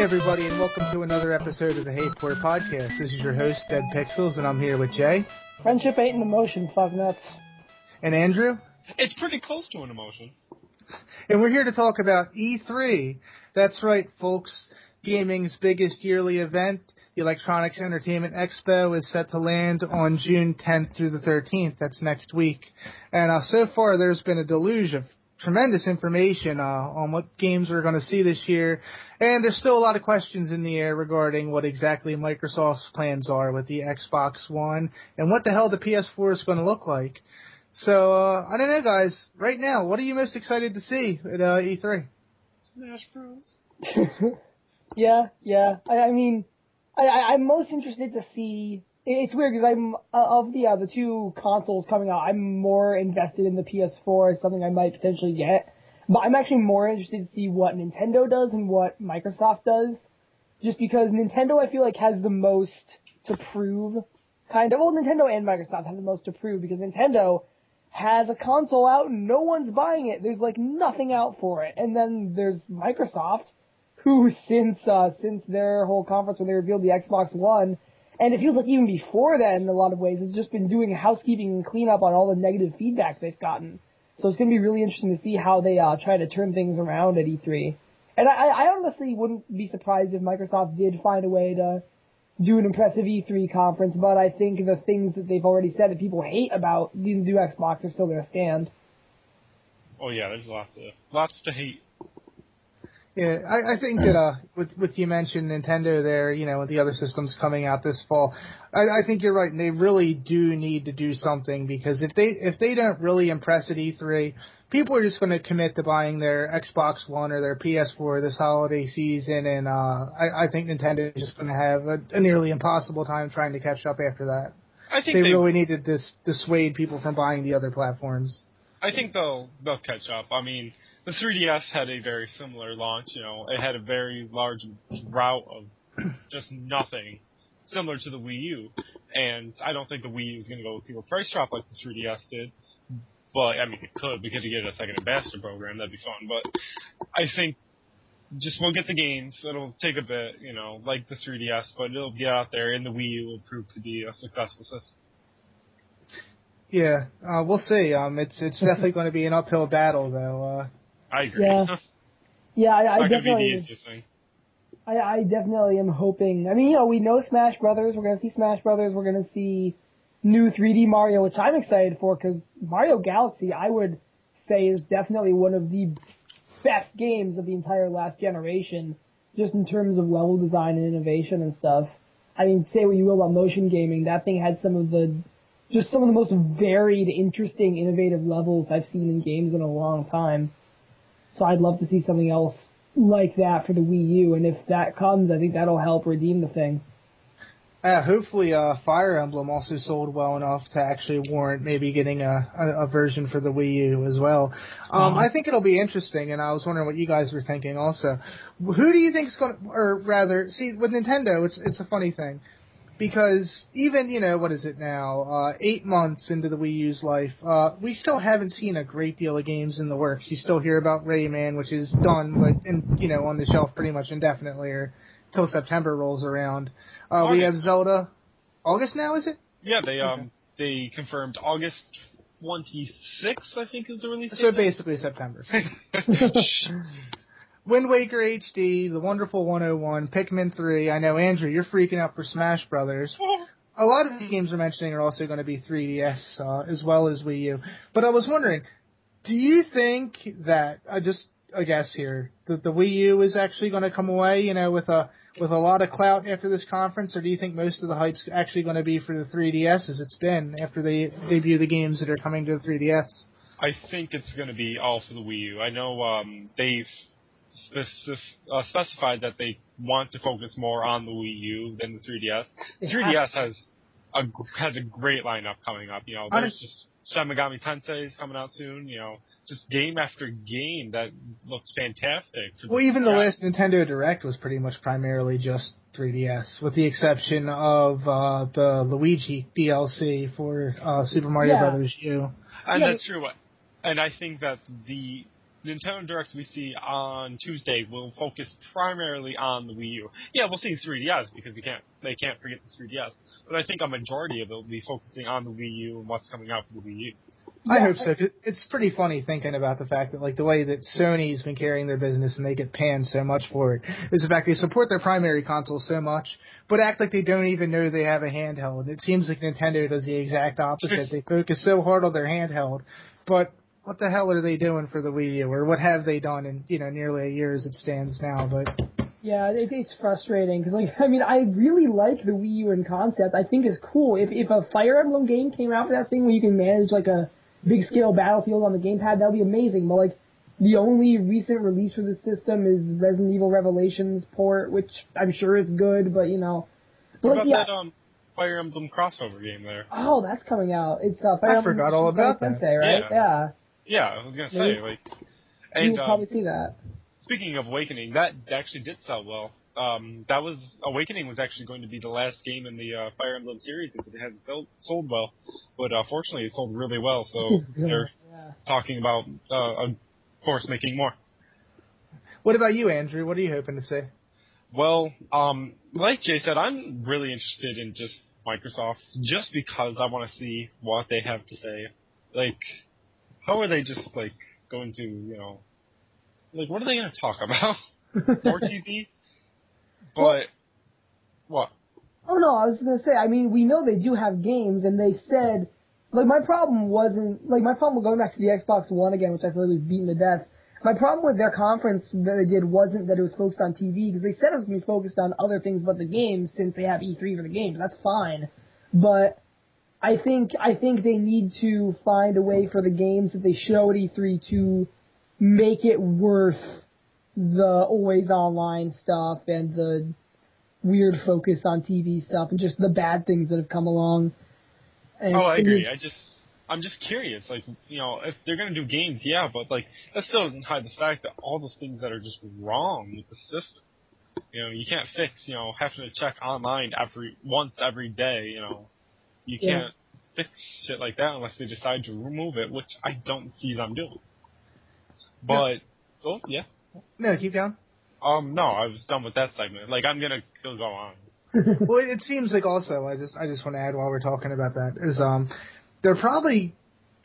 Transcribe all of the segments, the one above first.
everybody, and welcome to another episode of the Hate For Podcast. This is your host, Dead Pixels, and I'm here with Jay. Friendship ain't an emotion, fuck nuts. And Andrew. It's pretty close to an emotion. And we're here to talk about E3. That's right, folks. Gaming's biggest yearly event, the Electronics Entertainment Expo, is set to land on June 10th through the 13th. That's next week. And so far, there's been a deluge of tremendous information on what games we're going to see this year, and there's still a lot of questions in the air regarding what exactly Microsoft's plans are with the Xbox One and what the hell the PS4 is going to look like. So, I don't know, guys. Right now, what are you most excited to see at E3? Smash Bros. Yeah. I'm most interested to see. It's weird because I'm of the two consoles coming out. I'm more invested in the PS4 as something I might potentially get, but I'm actually more interested to see what Nintendo does and what Microsoft does, just because Nintendo I feel like has the most to prove. Nintendo and Microsoft have the most to prove because Nintendo has a console out and no one's buying it. There's like nothing out for it, and then there's Microsoft, who since their whole conference when they revealed the Xbox One. And it feels like even before that, in a lot of ways, it's just been doing housekeeping and cleanup on all the negative feedback they've gotten. So it's going to be really interesting to see how they try to turn things around at E3. And I honestly wouldn't be surprised if Microsoft did find a way to do an impressive E3 conference, but I think the things that they've already said that people hate about the new Xbox are still going to stand. Oh yeah, there's lots to hate. Yeah, I think that with you mentioned Nintendo there, with the other systems coming out this fall, I think you're right, and they really do need to do something, because if they don't really impress at E3, people are just going to commit to buying their Xbox One or their PS4 this holiday season, and I think Nintendo is just going to have a nearly impossible time trying to catch up after that. I think they really need to dissuade people from buying the other platforms. I think they'll catch up. I mean, the 3DS had a very similar launch. It had a very large route of just nothing, similar to the Wii U. And I don't think the Wii U is going to go through a price drop like the 3DS did. But, I mean, it could, because you get a second ambassador program. That'd be fun. But I think just we'll get the games. It'll take a bit, like the 3DS, but it'll get out there, and the Wii U will prove to be a successful system. Yeah, we'll see. It's definitely going to be an uphill battle, though. I agree. Yeah, I Not definitely. Gonna be the easiest thing. I definitely am hoping. I mean, we know Smash Brothers. We're going to see Smash Brothers. We're going to see new 3D Mario, which I'm excited for, because Mario Galaxy, I would say, is definitely one of the best games of the entire last generation, just in terms of level design and innovation and stuff. I mean, say what you will about motion gaming, that thing had some of the most varied, interesting, innovative levels I've seen in games in a long time. So I'd love to see something else like that for the Wii U, and if that comes, I think that'll help redeem the thing. Hopefully Fire Emblem also sold well enough to actually warrant maybe getting a version for the Wii U as well. I think it'll be interesting, and I was wondering what you guys were thinking also. Who do you think is going to, or rather, see, with Nintendo, it's a funny thing. Because even, what is it now, 8 months into the Wii U's life, we still haven't seen a great deal of games in the works. You still hear about Rayman, which is done, but on the shelf pretty much indefinitely, or till September rolls around. We have Zelda. August now, is it? Yeah, they confirmed August 26th, I think, is the release date. So basically September. Wind Waker HD, The Wonderful 101, Pikmin 3. I know, Andrew, you're freaking out for Smash Brothers. A lot of the games we're mentioning are also going to be 3DS as well as Wii U. But I was wondering, do you think that, just a guess here, that the Wii U is actually going to come away, with a lot of clout after this conference, or do you think most of the hype's actually going to be for the 3DS as it's been after they debut the games that are coming to the 3DS? I think it's going to be all for the Wii U. I know they've specified that they want to focus more on the Wii U than the 3DS. The 3DS has a great lineup coming up. There's just Shin Megami Tensei is coming out soon. Just game after game that looks fantastic. Well, even the last Nintendo Direct was pretty much primarily just 3DS, with the exception of the Luigi DLC for Super Mario Brothers U. And that's true. And I think that Nintendo Directs we see on Tuesday will focus primarily on the Wii U. Yeah, we'll see 3DS because they can't forget the 3DS. But I think a majority of it will be focusing on the Wii U and what's coming out for the Wii U. I hope so. It's pretty funny thinking about the fact that, like, the way that Sony's been carrying their business and they get panned so much for it is the fact they support their primary console so much, but act like they don't even know they have a handheld. And it seems like Nintendo does the exact opposite. They focus so hard on their handheld, but what the hell are they doing for the Wii U, or what have they done in nearly a year as it stands now? But yeah, it's frustrating because, like, I mean, I really like the Wii U in concept. I think it's cool. If a Fire Emblem game came out for that thing where you can manage like a big scale battlefield on the gamepad, that'd be amazing. But like, the only recent release for the system is Resident Evil Revelations port, which I'm sure is good, but But what about that Fire Emblem crossover game there? Oh, that's coming out. It's Fire Emblem. I forgot all about that. Sensei, right? Yeah. Yeah, I was gonna say You'll probably see that. Speaking of Awakening, that actually did sell well. Awakening was actually going to be the last game in the Fire Emblem series because it hadn't sold well, but fortunately it sold really well. So they're talking about, of course, making more. What about you, Andrew? What are you hoping to see? Well, like Jay said, I'm really interested in just Microsoft, just because I want to see what they have to say. Like, how are they just going to, what are they going to talk about? More TV? But, what? Oh, no, I was going to say, I mean, we know they do have games, and they said, my problem with going back to the Xbox One again, which I feel like we've beaten to death, my problem with their conference that they did wasn't that it was focused on TV, because they said it was going to be focused on other things but the games, since they have E3 for the games. That's fine. But I think they need to find a way for the games that they show at E3 to make it worth the always online stuff and the weird focus on TV stuff and just the bad things that have come along. And I agree. I'm just curious, if they're gonna do games, yeah, but that still doesn't hide the fact that all those things that are just wrong with the system. You can't fix, having to check online once every day. You can't fix shit like that unless they decide to remove it, which I don't see them doing. But yeah. No, keep going. No, I was done with that segment. I'm gonna still go on. Well, it seems like also, I just want to add while we're talking about that, is they're probably,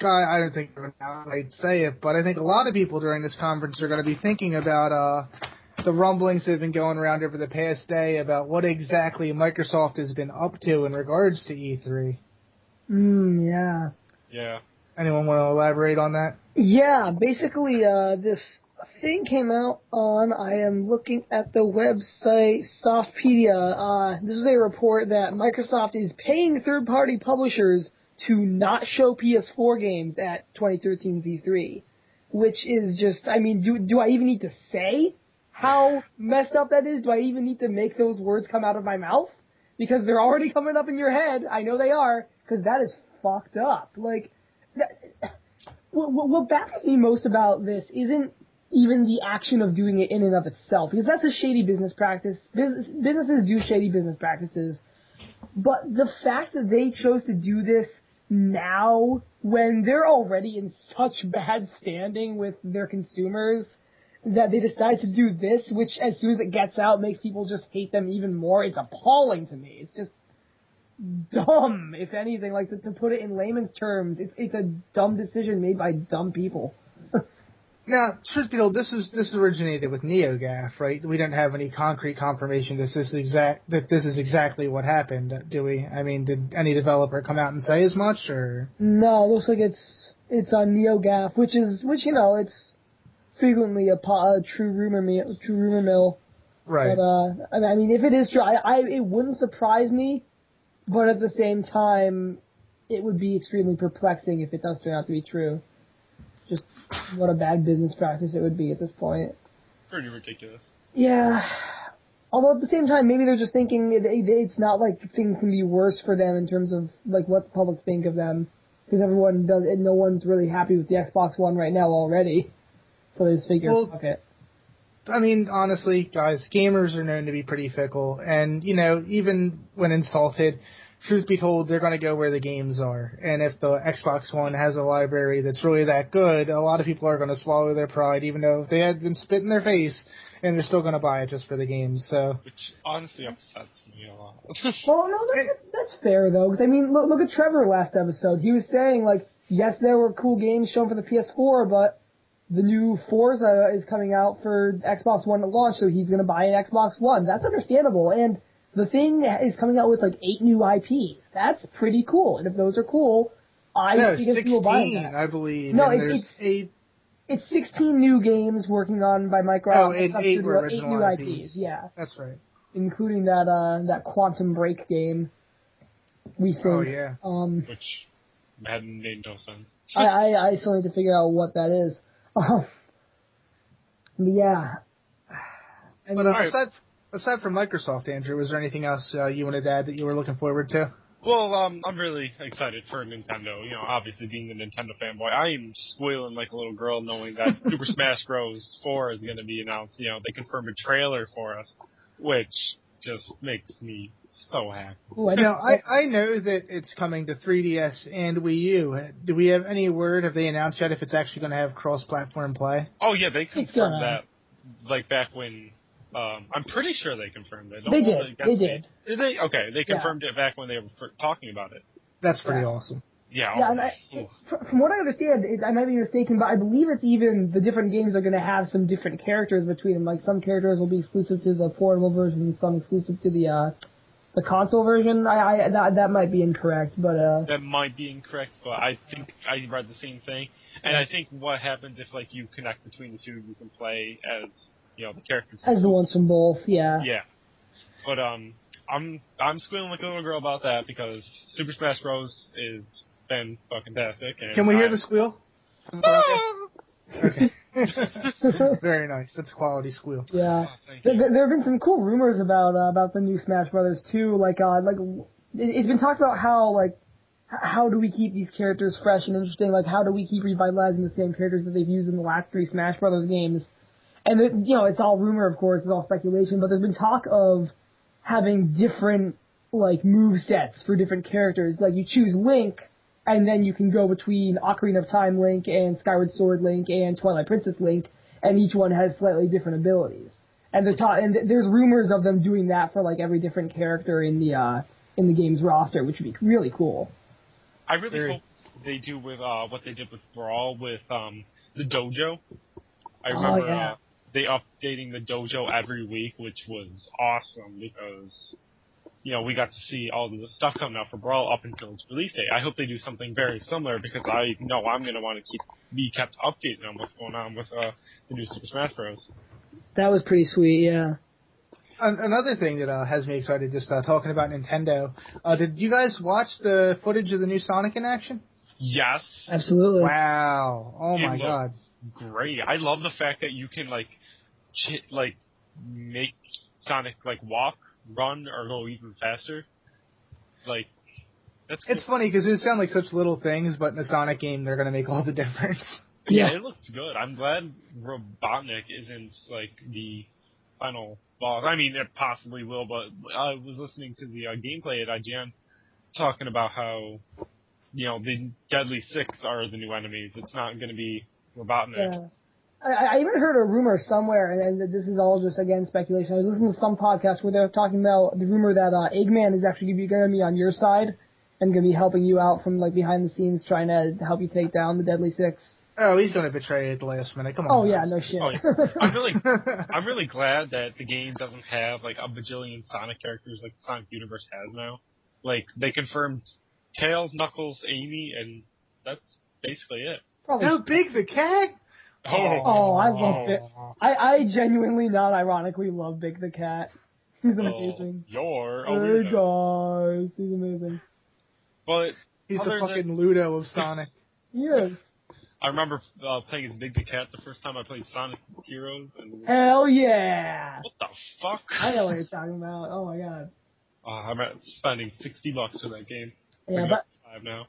I don't think I'd say it, but I think a lot of people during this conference are going to be thinking about the rumblings that have been going around over the past day about what exactly Microsoft has been up to in regards to E3. Yeah. Yeah. Anyone want to elaborate on that? Yeah, basically, this thing came out on, I am looking at the website, Softpedia. This is a report that Microsoft is paying third-party publishers to not show PS4 games at 2013's E3. Which is just, I mean, do I even need to say how messed up that is? Do I even need to make those words come out of my mouth? Because they're already coming up in your head. I know they are, because that is fucked up. What baffles me most about this isn't even the action of doing it in and of itself, because that's a shady business practice. Businesses do shady business practices. But the fact that they chose to do this now, when they're already in such bad standing with their consumers, that they decide to do this, which as soon as it gets out makes people just hate them even more, it's appalling to me. It's just dumb, if anything. To put it in layman's terms, it's a dumb decision made by dumb people. Now, truth be told, this originated with NeoGAF, right? We don't have any concrete confirmation that this is exactly what happened, do we? I mean, did any developer come out and say as much, or? No, it looks like it's on NeoGAF, which it's frequently a true rumor mill. Right. But I mean, if it is true, it wouldn't surprise me, but at the same time, it would be extremely perplexing if it does turn out to be true. Just what a bad business practice it would be at this point. Pretty ridiculous. Yeah. Although at the same time, maybe they're just thinking it's not like things can be worse for them in terms of what the public think of them, because everyone does, and no one's really happy with the Xbox One right now already. So they just figure, fuck it. I mean, honestly, guys, gamers are known to be pretty fickle, and even when insulted, truth be told, they're going to go where the games are. And if the Xbox One has a library that's really that good, a lot of people are going to swallow their pride, even though they had been spit in their face, and they're still going to buy it just for the games. So, which honestly upsets me a lot. Well, no, that's fair though, because I mean, look at Trevor last episode. He was saying like, yes, there were cool games shown for the PS4, but the new Forza is coming out for Xbox One at launch, so he's going to buy an Xbox One. That's understandable, and the thing is coming out with like 8 new IPs. That's pretty cool, and if those are cool, I think people buying that. I believe. No, it's 8. It's 16 new games working on by Microsoft. Oh, and 8 were original 8 new IPs. Yeah, that's right. Including that Quantum Break game. We think. Oh yeah. Which hadn't made no sense. I still need to figure out what that is. Yeah. I mean, but aside from Microsoft, Andrew, was there anything else you wanted to add that you were looking forward to? Well, I'm really excited for Nintendo. You know, obviously being a Nintendo fanboy, I am squealing like a little girl knowing that Super Smash Bros. 4 is going to be announced. You know, they confirmed a trailer for us, which just makes me so happy. Now, I know that it's coming to 3DS and Wii U. Do we have any word? Have they announced yet if it's actually going to have cross-platform play? Oh, yeah, they confirmed that, like, back when... I'm pretty sure they confirmed it. They did. Did they? Okay, they confirmed it back when they were talking about it. That's pretty awesome. Yeah. And from what I understand, I might be mistaken, but I believe it's even the different games are going to have some different characters between them. Like some characters will be exclusive to the portable version, and some exclusive to the console version. That might be incorrect, but that might be incorrect, but I think I read the same thing. And I think what happens if like you connect between the two, you can play as the characters as the ones from both. Yeah. Yeah. But I'm squealing like a little girl about that because Super Smash Bros. Is been fucking fantastic. And can we hear the squeal? Okay. Very nice. That's a quality squeal. Yeah. There have been some cool rumors about the new Smash Brothers too. Like it's been talked about how do we keep these characters fresh and interesting? Like how do we keep revitalizing the same characters that they've used in the last 3 Smash Brothers games? And it's all rumor, of course, it's all speculation. But there's been talk of having different move sets for different characters. Like you choose Link. And then you can go between Ocarina of Time Link and Skyward Sword Link and Twilight Princess Link, and each one has slightly different abilities. And there's rumors of them doing that for every different character in the game's roster, which would be really cool. I really hope they do with what they did with Brawl with the dojo. I remember they updating the dojo every week, which was awesome because we got to see all the stuff coming out for Brawl up until its release date. I hope they do something very similar because I know I'm going to want to be kept updated on what's going on with the new Super Smash Bros. That was pretty sweet, yeah. Another thing that has me excited, just talking about Nintendo, did you guys watch the footage of the new Sonic in action? Yes. Absolutely. Wow. Oh my god. Great. I love the fact that you can make Sonic walk, run, or go even faster. That's cool. It's funny because it sound like such little things, but in a Sonic game, they're going to make all the difference. Yeah, it looks good. I'm glad Robotnik isn't the final boss. I mean, it possibly will, but I was listening to the gameplay at IGN talking about how the Deadly Six are the new enemies. It's not going to be Robotnik. Yeah. I even heard a rumor somewhere, and this is all just, again, speculation. I was listening to some podcast where they were talking about the rumor that Eggman is actually going to be on your side and going to be helping you out from, behind the scenes trying to help you take down the Deadly Six. Oh, he's going to betray you at the last minute. Come on. Oh, yeah, no shit. Oh, yeah. I'm really glad that the game doesn't have, a bajillion Sonic characters like the Sonic universe has now. They confirmed Tails, Knuckles, Amy, and that's basically it. Probably. How big the cat? Oh, I love it. I genuinely, not ironically, love Big the Cat. He's amazing. Hey guys, he's amazing. But he's the fucking Ludo of Sonic. Yes. I remember playing as Big the Cat the first time I played Sonic Heroes. And hell yeah! What the fuck? I know what you're talking about. Oh my god. I'm spending $60 for that game. Yeah, but 5 now.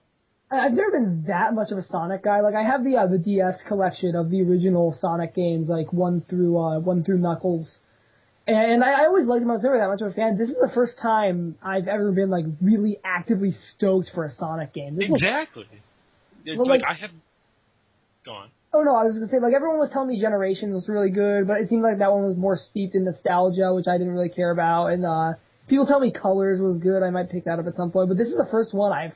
I've never been that much of a Sonic guy. I have the DS collection of the original Sonic games, 1 through Knuckles, And I always liked him. I was never that much of a fan. This is the first time I've ever been, like, really actively stoked for a Sonic game. Exactly. I had... Go on. Oh, no, I was going to say, like, everyone was telling me Generations was really good, but it seemed like that one was more steeped in nostalgia, which I didn't really care about. And people tell me Colors was good. I might pick that up at some point. But this is the first one I've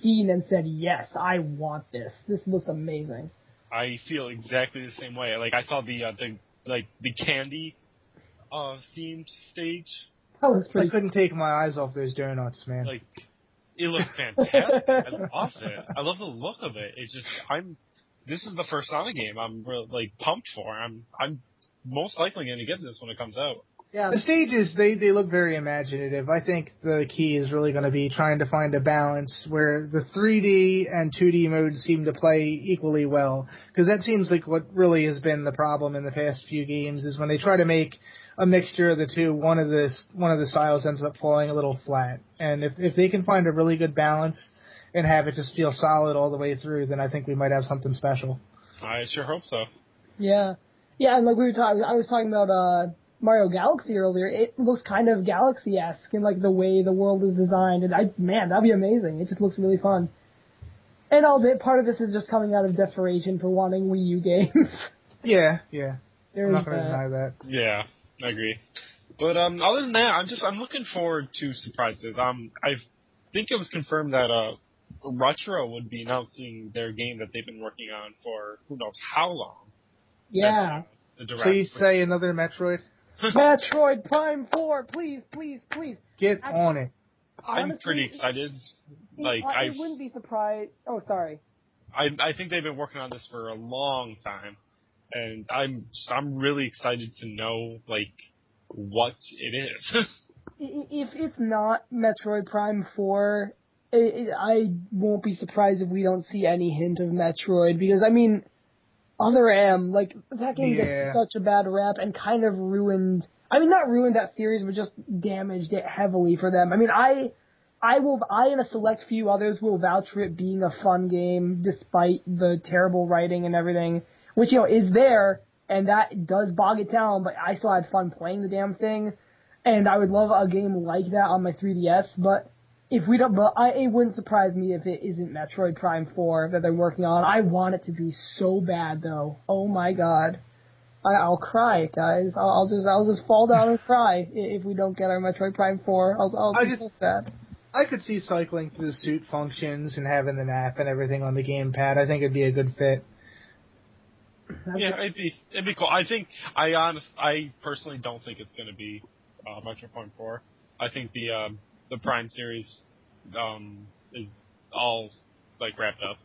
seen and said, yes, I want this. This looks amazing. I feel exactly the same way. Like, I saw the candy themed stage. That looks pretty. I couldn't take my eyes off those donuts, man. Like, it looked fantastic. I love it. I love the look of it. It's just, this is the first Sonic game I'm really, like, pumped for. I'm most likely going to get this when it comes out. Yeah. The stages, they look very imaginative. I think the key is really going to be trying to find a balance where the 3D and 2D modes seem to play equally well. Because that seems like what really has been the problem in the past few games is when they try to make a mixture of the two, one of the styles ends up falling a little flat. And if they can find a really good balance and have it just feel solid all the way through, then I think we might have something special. I sure hope so. Yeah. Yeah, and like I was talking about Mario Galaxy earlier. It looks kind of Galaxy-esque in like the way the world is designed, and that'd be amazing. It just looks really fun. And part of this is just coming out of desperation for wanting Wii U games. Yeah. There's I'm not going to deny that. Yeah, I agree. But other than that, I'm looking forward to surprises. I think it was confirmed that Retro would be announcing their game that they've been working on for who knows how long. Yeah. Please say another Metroid. Metroid Prime 4, please. Get on it. I'm pretty excited. I wouldn't be surprised. Oh, sorry. I think they've been working on this for a long time, and I'm really excited to know like what it is. If it's not Metroid Prime 4, I won't be surprised if we don't see any hint of Metroid, because I mean, Other M, like, that game gets such a bad rap and kind of ruined, not ruined that series, but just damaged it heavily for them. I mean, I and a select few others will vouch for it being a fun game, despite the terrible writing and everything, which, is there, and that does bog it down, but I still had fun playing the damn thing, and I would love a game like that on my 3DS, but if we don't, it wouldn't surprise me if it isn't Metroid Prime 4 that they're working on. I want it to be so bad, though. Oh my god. I'll cry, guys. I'll just fall down and cry if we don't get our Metroid Prime 4. I'll be so sad. I could see cycling through the suit functions and having the nap and everything on the gamepad. I think it'd be a good fit. Yeah, it'd be cool. I personally don't think it's going to be Metroid Prime 4. I think the Prime series is all like wrapped up.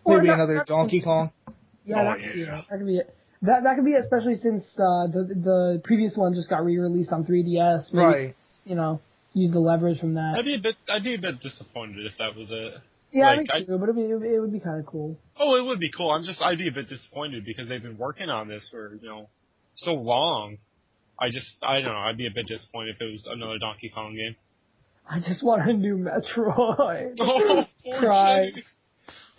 Maybe another Donkey Kong. Yeah, that could be it. That could be it, especially since the previous one just got re-released on 3DS. Maybe, right. Use the leverage from that. I'd be a bit disappointed if that was it. Yeah, me too, but it would be kind of cool. Oh, it would be cool. I'd be a bit disappointed because they've been working on this for, so long. I don't know, I'd be a bit disappointed if it was another Donkey Kong game. I just want a new Metroid. Oh, Cry.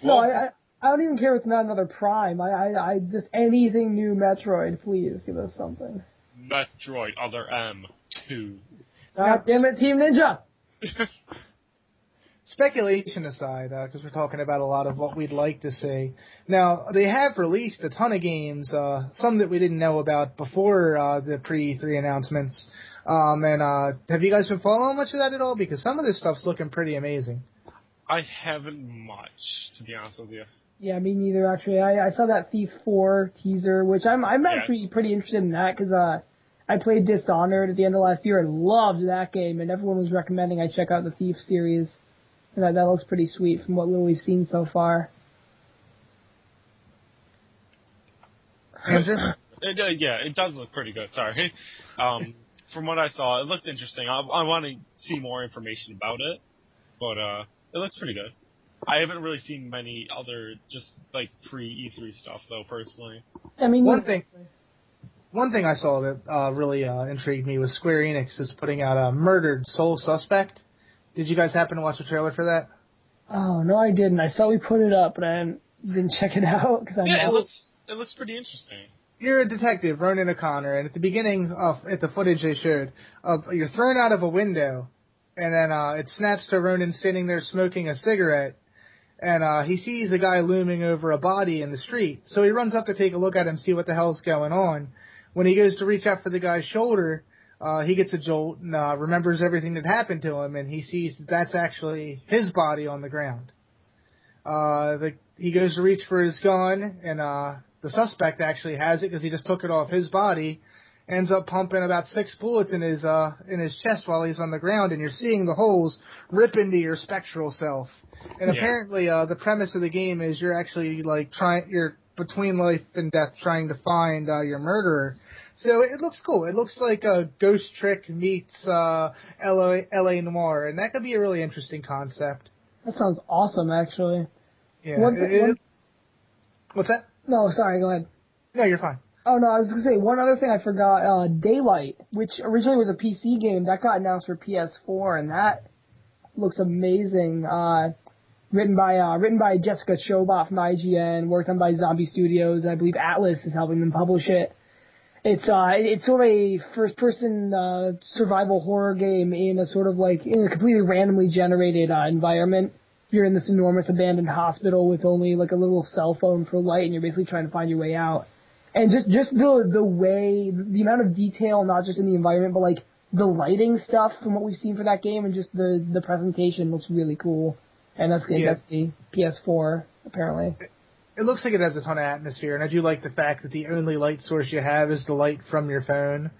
No, I don't even care if it's not another Prime. I just anything new Metroid, please give us something. Metroid Other M2. God damn it, Team Ninja! Speculation aside, because we're talking about a lot of what we'd like to see. Now, they have released a ton of games, some that we didn't know about before the pre-3 announcements. And have you guys been following much of that at all? Because some of this stuff's looking pretty amazing. I haven't much, to be honest with you. Yeah, me neither, actually. I saw that Thief 4 teaser, which I'm actually pretty interested in that, because I played Dishonored at the end of last year and loved that game, and everyone was recommending I check out the Thief series. And that looks pretty sweet from what little we've seen so far. Andrew? It does look pretty good, sorry. From what I saw, it looked interesting. I want to see more information about it, but it looks pretty good. I haven't really seen many other just like pre-E3 stuff though, personally. I mean, one thing I saw that really intrigued me was Square Enix is putting out a Murdered Soul Suspect. Did you guys happen to watch the trailer for that? Oh no, I didn't. I saw we put it up, but I didn't check it out. It looks pretty interesting. you're a detective, Ronan O'Connor, and at the beginning at the footage they showed, you're thrown out of a window, and then it snaps to Ronan standing there smoking a cigarette, and he sees a guy looming over a body in the street. So he runs up to take a look at him, see what the hell's going on. When he goes to reach out for the guy's shoulder, he gets a jolt and remembers everything that happened to him, and he sees that's actually his body on the ground. He goes to reach for his gun, and the suspect actually has it because he just took it off his body. Ends up pumping about 6 bullets in his chest while he's on the ground, and you're seeing the holes rip into your spectral self. And apparently, the premise of the game is you're actually you're between life and death trying to find your murderer. So it looks cool. It looks like a Ghost Trick meets L.A. Noire, and that could be a really interesting concept. That sounds awesome, actually. Yeah. What's that? No, sorry, go ahead. No, you're fine. Oh, no, I was going to say, one other thing I forgot, Daylight, which originally was a PC game, that got announced for PS4, and that looks amazing. Written by Jessica Chobot from IGN, worked on by Zombie Studios, and I believe Atlas is helping them publish it. It's sort of a first-person survival horror game in a sort of in a completely randomly generated environment. You're in this enormous abandoned hospital with only a little cell phone for light, and you're basically trying to find your way out. And just the way, the amount of detail, not just in the environment, but the lighting stuff from what we've seen for that game, and just the presentation looks really cool. And that's the PS4, apparently. It looks like it has a ton of atmosphere, and I do like the fact that the only light source you have is the light from your phone.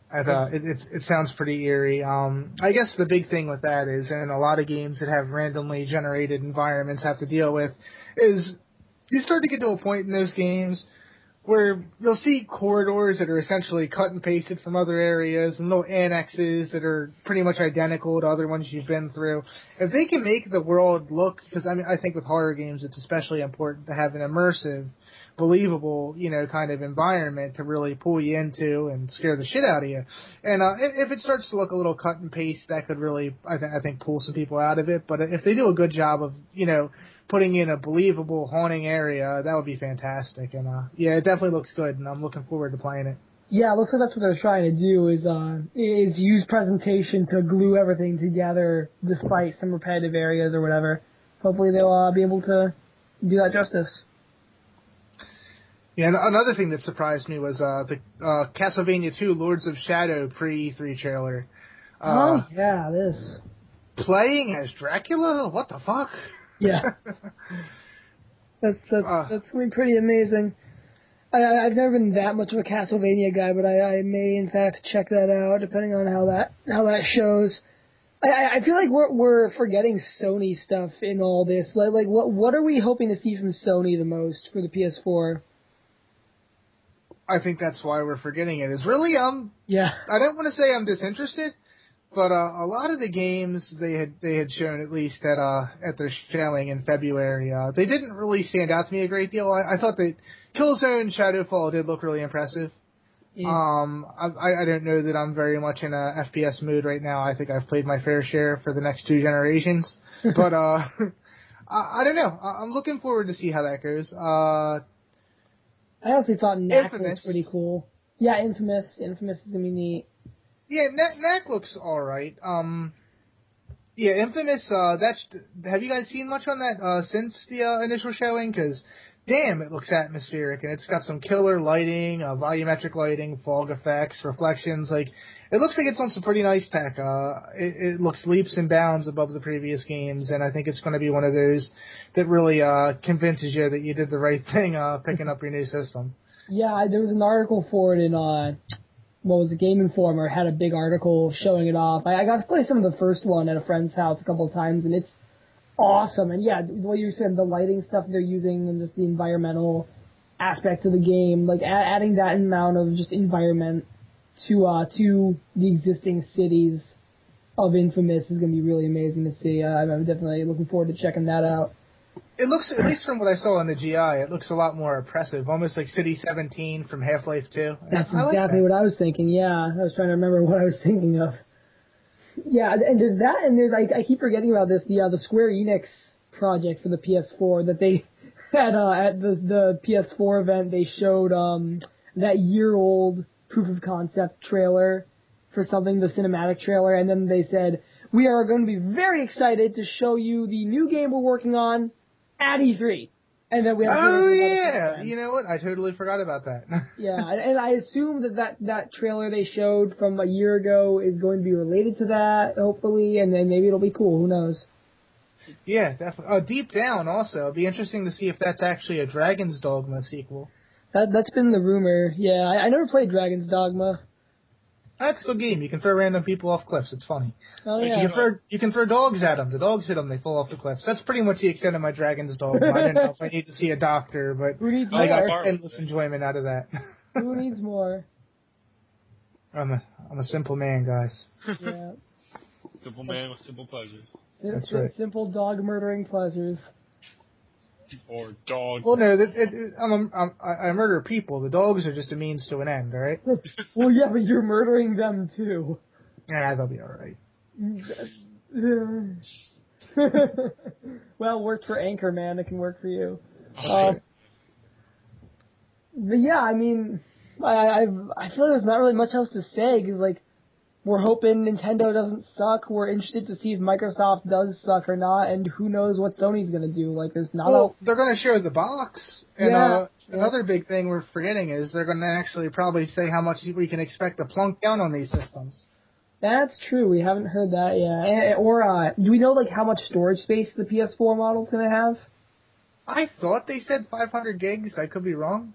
It sounds pretty eerie. I guess the big thing with that is, and a lot of games that have randomly generated environments have to deal with, is you start to get to a point in those games where you'll see corridors that are essentially cut and pasted from other areas and little annexes that are pretty much identical to other ones you've been through. If they can make the world look, because I think with horror games it's especially important to have an immersive, believable, kind of environment to really pull you into and scare the shit out of you. And if it starts to look a little cut and paste, that could really, I think, pull some people out of it. But if they do a good job of, putting in a believable haunting area, that would be fantastic. And it definitely looks good, and I'm looking forward to playing it. Yeah, it looks like that's what they're trying to do is use presentation to glue everything together despite some repetitive areas or whatever. Hopefully they'll be able to do that justice. Yeah, and another thing that surprised me was the Castlevania 2 Lords of Shadow pre-E3 trailer. This. Playing as Dracula? What the fuck? Yeah. That's going to be pretty amazing. I've never been that much of a Castlevania guy, but I may in fact check that out depending on how that shows. I feel like we're forgetting Sony stuff in all this. What are we hoping to see from Sony the most for the PS4? I think that's why we're forgetting it. Is really Yeah. I don't want to say I'm disinterested, but a lot of the games they had shown, at least at their showing in February, they didn't really stand out to me a great deal. I thought that Killzone Shadowfall did look really impressive. Yeah. I don't know that I'm very much in a FPS mood right now. I think I've played my fair share for the next 2 generations, but I don't know. I'm looking forward to see how that goes. I honestly thought Knack was pretty cool. Yeah, Infamous. Infamous is gonna be neat. Yeah, Knack looks alright. Yeah, Infamous, have you guys seen much on that, since the, initial showing? Cause, damn, it looks atmospheric, and it's got some killer lighting, volumetric lighting, fog effects, reflections, it looks like it's on some pretty nice tech. It looks leaps and bounds above the previous games, and I think it's gonna be one of those that really, convinces you that you did the right thing, picking up your new system. Yeah, there was an article for it in, Game Informer had a big article showing it off. I got to play some of the first one at a friend's house a couple of times, and it's awesome. And yeah, what you said, the lighting stuff they're using and just the environmental aspects of the game, adding that amount of just environment to the existing cities of Infamous is going to be really amazing to see. I'm definitely looking forward to checking that out. It looks, at least from what I saw on the GI, it looks a lot more oppressive, almost like City 17 from Half-Life 2. That's exactly what I was thinking, yeah. I was trying to remember what I was thinking of. Yeah, and there's that, and I keep forgetting about this, the Square Enix project for the PS4 that they at the PS4 event, they showed that year-old proof of concept trailer for something, the cinematic trailer, and then they said, we are going to be very excited to show you the new game we're working on at E3. And then we have you know what? I totally forgot about that. Yeah, and I assume that trailer they showed from a year ago is going to be related to that, hopefully, and then maybe it'll be cool. Who knows? Yeah, definitely. Deep down, also, it'd be interesting to see if that's actually a Dragon's Dogma sequel. That's been the rumor. Yeah, I never played Dragon's Dogma. That's a good game. You can throw random people off cliffs. It's funny. Oh, yeah. You can throw dogs at them. The dogs hit them. They fall off the cliffs. That's pretty much the extent of my Dragon's Dogma. I don't know if I need to see a doctor, but I got endless enjoyment out of that. Who needs more? I'm a simple man, guys. Yeah. Simple man with simple pleasures. That's right. Simple dog murdering pleasures. Or dog. Well, no, I murder people. The dogs are just a means to an end, all right? Well, yeah, but you're murdering them too. Yeah, they'll be all right. Well, worked for Anchorman. It can work for you. Okay. But yeah, I mean, I feel like there's not really much else to say. 'Cause, like, we're hoping Nintendo doesn't suck. We're interested to see if Microsoft does suck or not, and who knows what Sony's gonna do. Like, there's not. They're gonna show the box. And another big thing we're forgetting is they're gonna actually probably say how much we can expect to plunk down on these systems. That's true. We haven't heard that yet. Or do we know like how much storage space the PS4 model's gonna have? I thought they said 500 gigs. I could be wrong.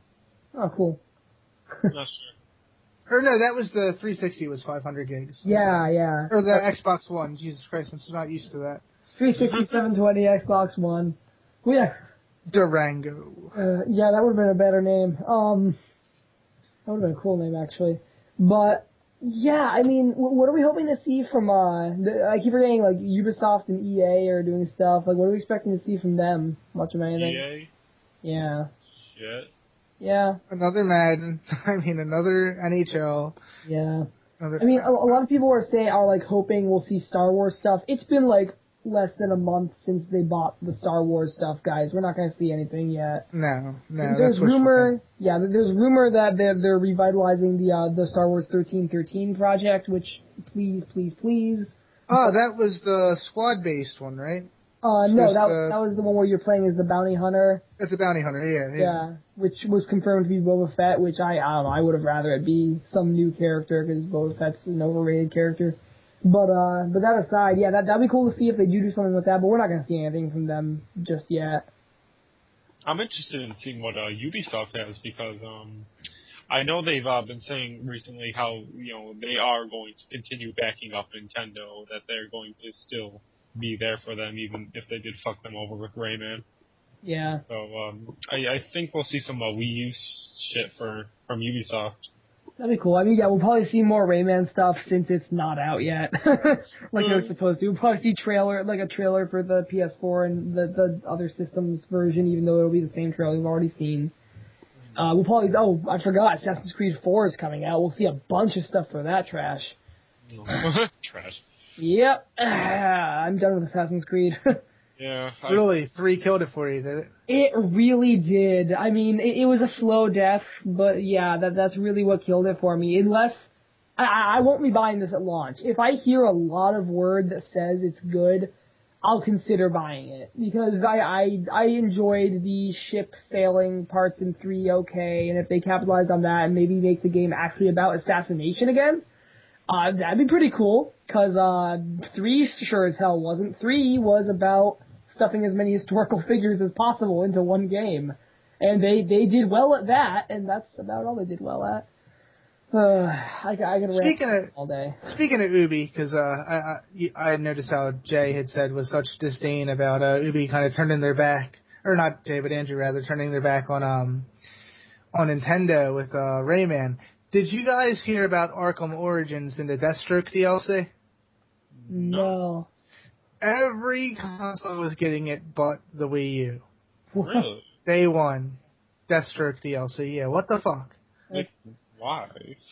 Oh, cool. Not sure. Or no, that was the 360 was 500 gigs. Yeah. Or the Xbox One. Jesus Christ, I'm so not used to that. 360, 720, Xbox One. Well, yeah. Durango. Yeah, that would have been a better name. That would have been a cool name, actually. But, yeah, I mean, what are we hoping to see from, I keep forgetting, like, Ubisoft and EA are doing stuff. Like, what are we expecting to see from them? Much of anything? EA? Yeah. Shit. Yeah. Another Madden. I mean, another NHL. Yeah. I mean, a lot of people are hoping we'll see Star Wars stuff. It's been like less than a month since they bought the Star Wars stuff, guys. We're not going to see anything yet. No. There's rumor that they're revitalizing the Star Wars 1313 project, which please. Oh, that was the squad-based one, right? No, that was the one where you're playing as the bounty hunter. It's a bounty hunter, yeah. Yeah, which was confirmed to be Boba Fett, which I don't know, I would have rather it be some new character, because Boba Fett's an overrated character. But that aside, yeah, that'd be cool to see if they do something with that, but we're not going to see anything from them just yet. I'm interested in seeing what Ubisoft has, because I know they've been saying recently how, they are going to continue backing up Nintendo, that they're going to still be there for them, even if they did fuck them over with Rayman. Yeah. So, I think we'll see some Wii U shit from Ubisoft. That'd be cool. I mean, yeah, we'll probably see more Rayman stuff since it's not out yet, like it was supposed to. We'll probably see a trailer for the PS4 and the other systems version, even though it'll be the same trailer we've already seen. We'll probably, I forgot, Assassin's Creed 4 is coming out. We'll see a bunch of stuff for that trash. Trash. Yep. I'm done with Assassin's Creed. Yeah. Really, 3 killed it for you, did it? It really did. I mean, it was a slow death, but yeah, that's really what killed it for me. Unless, I won't be buying this at launch. If I hear a lot of word that says it's good, I'll consider buying it. Because I enjoyed the ship sailing parts in 3 okay, and if they capitalize on that and maybe make the game actually about assassination again, that'd be pretty cool, because 3 sure as hell wasn't. 3 was about stuffing as many historical figures as possible into one game. And they did well at that, and that's about all they did well at. I could rant all day. Speaking of Ubi, because I noticed how Jay had said with such disdain about Ubi kind of turning their back, or not Jay, but Andrew rather, turning their back on Nintendo with Rayman. Did you guys hear about Arkham Origins in the Deathstroke DLC? No. Every console was getting it but the Wii U. Really? Day one. Deathstroke DLC, yeah. What the fuck? Like, why?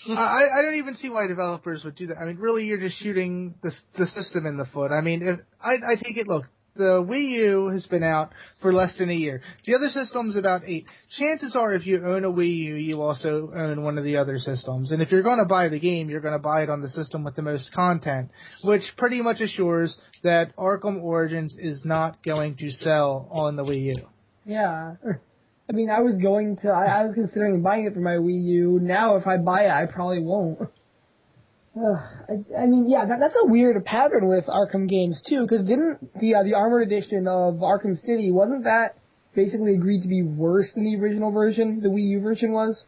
I don't even see why developers would do that. I mean, really, you're just shooting the system in the foot. I mean, I take it, look, the Wii U has been out for less than a year. The other system's about 8. Chances are if you own a Wii U, you also own one of the other systems. And if you're going to buy the game, you're going to buy it on the system with the most content, which pretty much assures that Arkham Origins is not going to sell on the Wii U. Yeah. I mean, I was considering buying it for my Wii U. Now, if I buy it, I probably won't. I mean, yeah, that's a weird pattern with Arkham games, too, because didn't the Armored Edition of Arkham City, wasn't that basically agreed to be worse than the original version, the Wii U version was?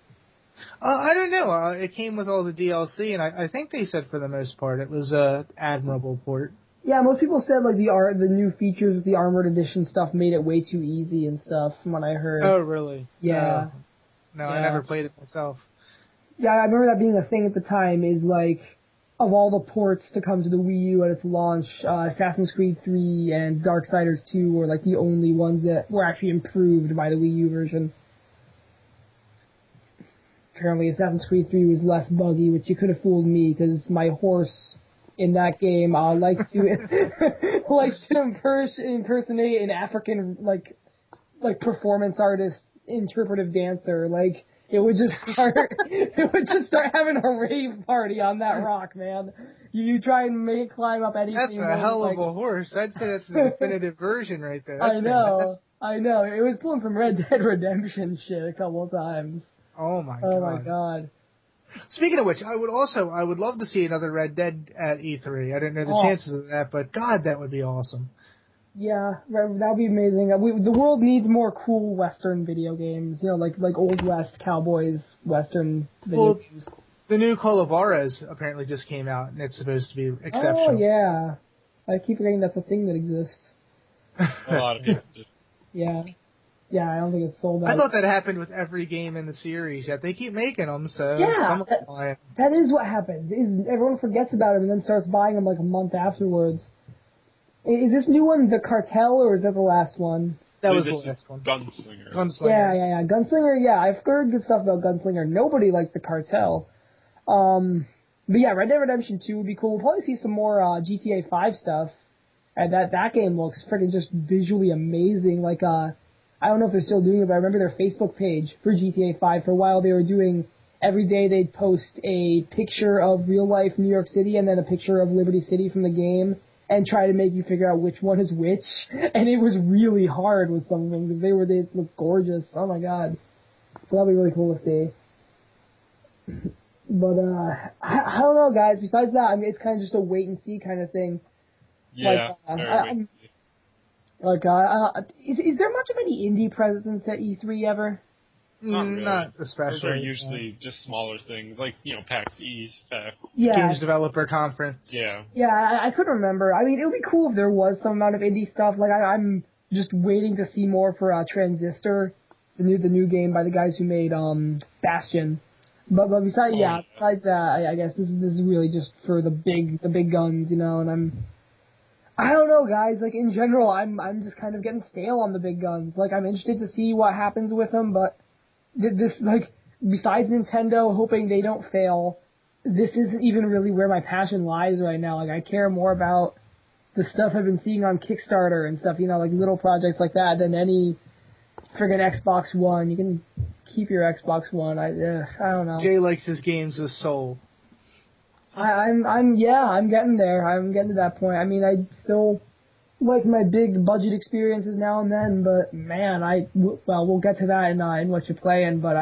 I don't know. It came with all the DLC, and I think they said for the most part it was an admirable port. Yeah, most people said, like, the new features with the Armored Edition stuff made it way too easy and stuff, from what I heard. Oh, really? Yeah. No, I never played it myself. Yeah, I remember that being a thing at the time, is like, of all the ports to come to the Wii U at its launch, Assassin's Creed 3 and Darksiders 2 were like the only ones that were actually improved by the Wii U version. Apparently Assassin's Creed 3 was less buggy, which you could have fooled me, because my horse in that game likes to impersonate an African, like performance artist, interpretive dancer, like... It would just start having a rave party on that rock, man. You try and make it climb up anything. That's a hell of a horse. I'd say that's the definitive version right there. That's I know. It was pulling from Red Dead Redemption shit a couple of times. Oh my god. Speaking of which, I would love to see another Red Dead at E3. I don't know the chances of that, but God, that would be awesome. Yeah, that would be amazing. The world needs more cool Western video games, you know, like Old West Cowboys Western video games. The new Call of Juarez apparently just came out, and it's supposed to be exceptional. Oh, yeah. I keep forgetting that's a thing that exists. A lot of people do. Yeah. Yeah, I don't think it's sold out. I thought that happened with every game in the series, yet they keep making them, so yeah, that is what happens. Everyone forgets about them and then starts buying them like a month afterwards. Is this new one the Cartel, or is that the last one? That was the last one. Gunslinger. Yeah. Gunslinger, yeah, I've heard good stuff about Gunslinger. Nobody liked the Cartel. But yeah, Red Dead Redemption 2 would be cool. We'll probably see some more GTA 5 stuff. And that game looks freaking just visually amazing. Like, I don't know if they're still doing it, but I remember their Facebook page for GTA 5. For a while they were doing, every day they'd post a picture of real life New York City and then a picture of Liberty City from the game, and try to make you figure out which one is which. And it was really hard with some of them, because they looked gorgeous. Oh my god. So that'd be really cool to see. But, I don't know, guys. Besides that, I mean, it's kind of just a wait and see kind of thing. Yeah. Is there much of any indie presence at E3 ever? Not really. Not especially. Those are usually just smaller things, like, PAX East, PAX. Yeah. Games Developer Conference. Yeah. Yeah, I couldn't remember. I mean, it would be cool if there was some amount of indie stuff. Like, I'm just waiting to see more for Transistor, the new game by the guys who made Bastion. But besides that, I guess this is really just for the big guns, you know. And I don't know, guys. Like, in general, I'm just kind of getting stale on the big guns. Like, I'm interested to see what happens with them, but this, like, besides Nintendo hoping they don't fail, this isn't even really where my passion lies right now. Like, I care more about the stuff I've been seeing on Kickstarter and stuff, you know, like little projects like that, than any friggin' Xbox One. You can keep your Xbox One. I don't know. Jay likes his games with soul. I'm getting there. I'm getting to that point. I mean, I still like my big budget experiences now and then, but man, we'll get to that in what you're playing, but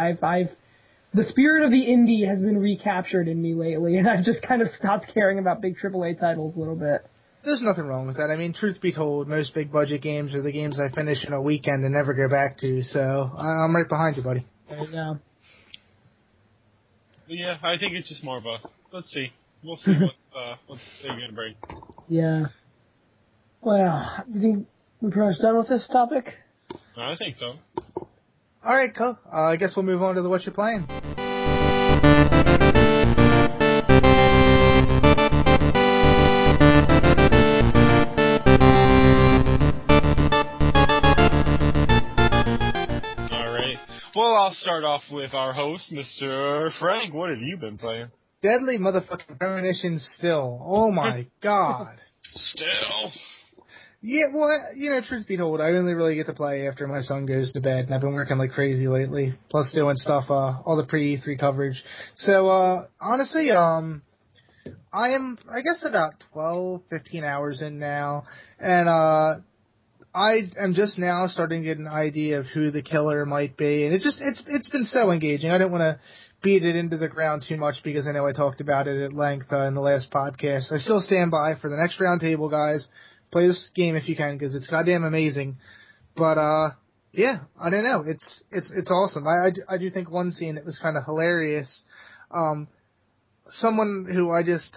the spirit of the indie has been recaptured in me lately, and I've just kind of stopped caring about big AAA titles a little bit. There's nothing wrong with that. I mean, truth be told, most big budget games are the games I finish in a weekend and never go back to, so I'm right behind you, buddy. There you go. Yeah, I think it's just more of a, let's see. We'll see what they're going to bring. Yeah. Well, do you think we're pretty much done with this topic? I think so. Alright, cool. I guess we'll move on to the what you're playing. Alright. Well, I'll start off with our host, Mr. Frank. What have you been playing? Deadly motherfucking premonition still. Oh my god. Still. Yeah, well, truth be told, I only really get to play after my son goes to bed, and I've been working like crazy lately, plus doing stuff, all the pre-E3 coverage. So, honestly, I am, I guess, about 12, 15 hours in now, and, I am just now starting to get an idea of who the killer might be, and it's been so engaging. I didn't want to beat it into the ground too much because I know I talked about it at length in the last podcast. I still stand by for the next roundtable, guys. Play this game if you can, because it's goddamn amazing. But yeah, I don't know. It's awesome. I do think one scene that was kind of hilarious. Someone who I just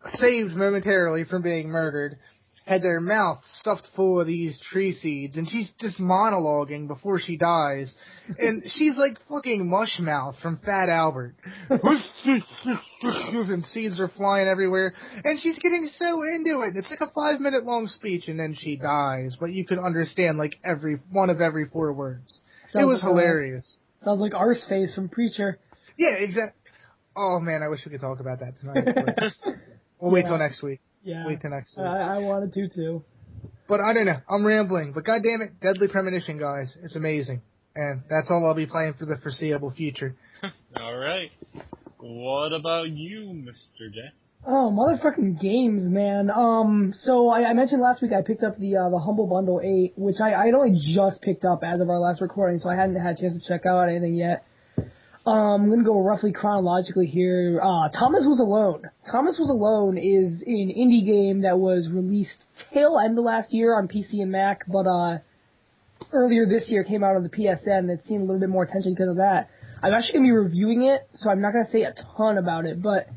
saved momentarily from being murdered had their mouth stuffed full of these tree seeds, and she's just monologuing before she dies, and she's like fucking Mushmouth from Fat Albert, and seeds are flying everywhere, and she's getting so into it. It's like a 5-minute long speech, and then she dies, but you could understand like every 4 words. It was hilarious. Sounds like Arseface from Preacher. Yeah, exactly. Oh man, I wish we could talk about that tonight. We'll wait till next week. Yeah. Wait till next week. I wanted to too. But I don't know. I'm rambling. But goddamn it, Deadly Premonition, guys. It's amazing. And that's all I'll be playing for the foreseeable future. All right. What about you, Mr. J? Oh, motherfucking games, man. So I mentioned last week I picked up the Humble Bundle 8, which I only just picked up as of our last recording, so I hadn't had a chance to check out anything yet. I'm going to go roughly chronologically here. Thomas Was Alone. Thomas Was Alone is an indie game that was released tail end of last year on PC and Mac, but earlier this year came out on the PSN. It's seen a little bit more attention because of that. I'm actually going to be reviewing it, so I'm not going to say a ton about it, but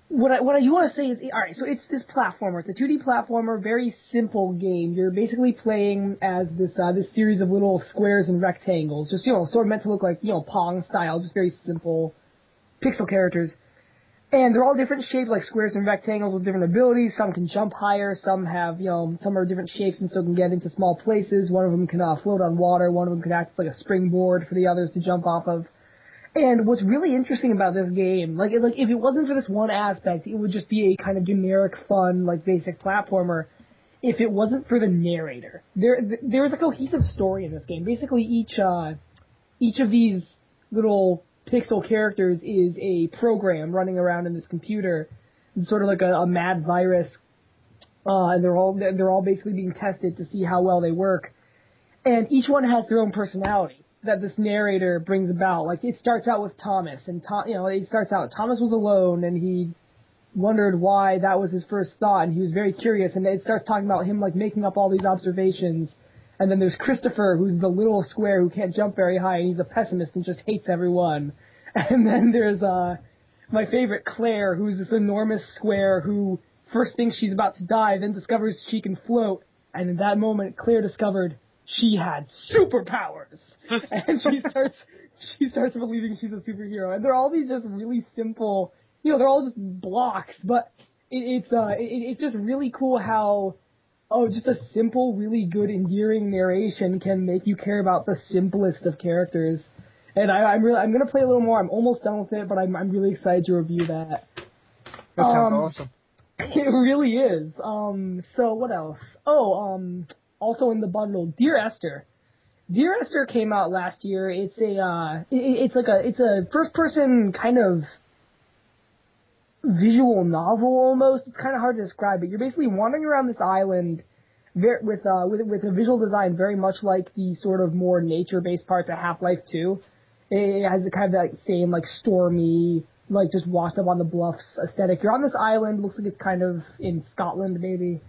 what I do want to say is, alright, so it's this platformer. It's a 2D platformer, very simple game. You're basically playing as this series of little squares and rectangles, just, sort of meant to look like, Pong style, just very simple pixel characters. And they're all different shapes, like squares and rectangles with different abilities. Some can jump higher, some have, some are different shapes and so can get into small places. One of them can float on water, one of them can act like a springboard for the others to jump off of. And what's really interesting about this game, like if it wasn't for this one aspect, it would just be a kind of generic, fun, like basic platformer. If it wasn't for the narrator, there's a cohesive story in this game. Basically, each of these little pixel characters is a program running around in this computer. It's sort of like a mad virus, and they're all basically being tested to see how well they work. And each one has their own personality that this narrator brings about. Like, it starts out with Thomas, and Thomas was alone, and he wondered why that was his first thought, and he was very curious, and it starts talking about him, like, making up all these observations. And then there's Christopher, who's the little square who can't jump very high, and he's a pessimist and just hates everyone. And then there's, my favorite, Claire, who's this enormous square who first thinks she's about to die, then discovers she can float, and in that moment, Claire discovered she had superpowers. And she starts believing she's a superhero. And they're all these just really simple, they're all just blocks, but it's just really cool how, just a simple, really good, endearing narration can make you care about the simplest of characters. And I'm gonna play a little more. I'm almost done with it, but I'm really excited to review that. That sounds awesome. It really is. So what else? Also in the bundle, Dear Esther. Dear Esther came out last year. It's a first-person kind of visual novel almost. It's kind of hard to describe it. You're basically wandering around this island with a visual design very much like the sort of more nature-based parts of Half-Life 2. It has the kind of that same like stormy, like just washed up on the bluffs aesthetic. You're on this island. Looks like it's kind of in Scotland maybe.